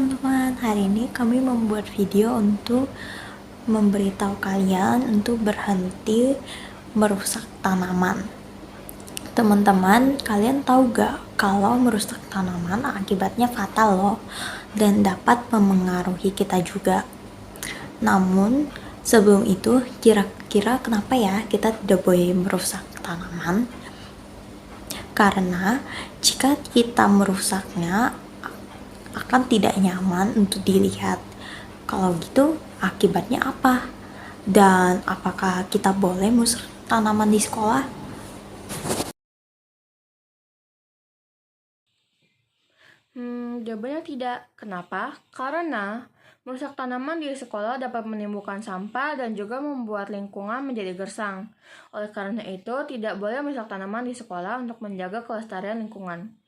teman-teman, hari ini kami membuat video untuk memberitahu kalian untuk berhenti merusak tanaman. Teman-teman, kalian tahu gak kalau merusak tanaman akibatnya fatal loh, dan dapat memengaruhi kita juga. Namun, sebelum itu, kira-kira kenapa ya kita tidak boleh merusak tanaman? Karena jika kita merusaknya akan tidak nyaman untuk dilihat. Kalau gitu, akibatnya apa? Dan apakah kita boleh merusak tanaman di sekolah? Jawabannya tidak. Kenapa? Karena merusak tanaman di sekolah dapat menimbulkan sampah dan juga membuat lingkungan menjadi gersang. Oleh karena itu, tidak boleh merusak tanaman di sekolah untuk menjaga kelestarian lingkungan.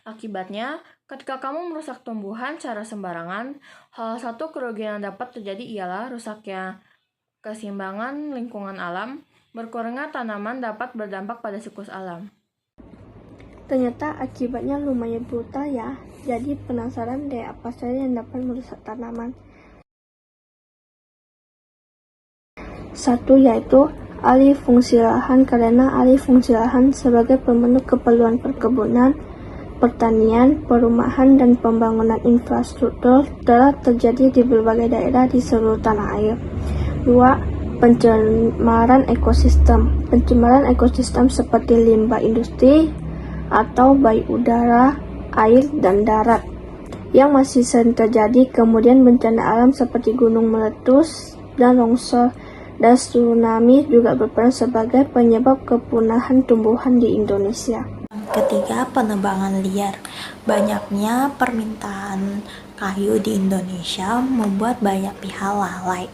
Akibatnya, ketika kamu merusak tumbuhan secara sembarangan, salah satu kerugian yang dapat terjadi ialah rusaknya keseimbangan lingkungan alam. Berkurangnya tanaman dapat berdampak pada siklus alam. Ternyata akibatnya lumayan brutal ya. Jadi penasaran deh apa saja yang dapat merusak tanaman. Satu yaitu alih fungsi lahan, karena alih fungsi lahan sebagai pemenuh keperluan perkebunan, pertanian, perumahan, dan pembangunan infrastruktur telah terjadi di berbagai daerah di seluruh tanah air. 2. Pencemaran ekosistem. Pencemaran ekosistem seperti limbah industri atau baik udara, air, dan darat yang masih sering terjadi. Kemudian bencana alam seperti gunung meletus dan longsor dan tsunami juga berperan sebagai penyebab kepunahan tumbuhan di Indonesia. Ketiga, penebangan liar. Banyaknya permintaan kayu di Indonesia membuat banyak pihak lalai.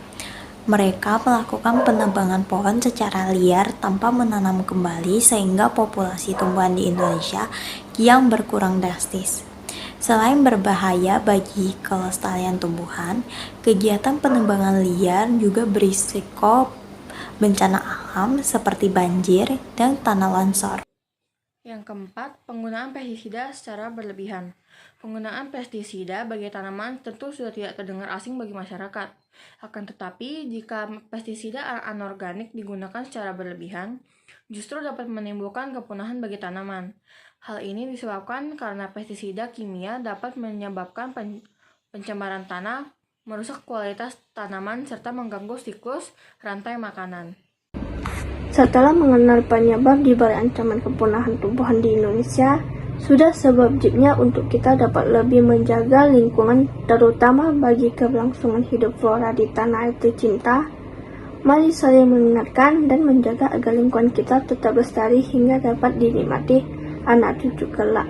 Mereka melakukan penebangan pohon secara liar tanpa menanam kembali sehingga populasi tumbuhan di Indonesia yang berkurang drastis. Selain berbahaya bagi kelestarian tumbuhan, kegiatan penebangan liar juga berisiko bencana alam seperti banjir dan tanah longsor. Yang keempat, penggunaan pestisida secara berlebihan. Penggunaan pestisida bagi tanaman tentu sudah tidak terdengar asing bagi masyarakat. Akan tetapi, jika pestisida anorganik digunakan secara berlebihan, justru dapat menimbulkan kepunahan bagi tanaman. Hal ini disebabkan karena pestisida kimia dapat menyebabkan pencemaran tanah, merusak kualitas tanaman, serta mengganggu siklus rantai makanan. Setelah mengenal penyebab di balik ancaman kepunahan tumbuhan di Indonesia, sudah sewajibnya untuk kita dapat lebih menjaga lingkungan, terutama bagi keberlangsungan hidup flora di tanah air tercinta. Mari saling mengingatkan dan menjaga agar lingkungan kita tetap lestari hingga dapat dinikmati anak cucu kelak.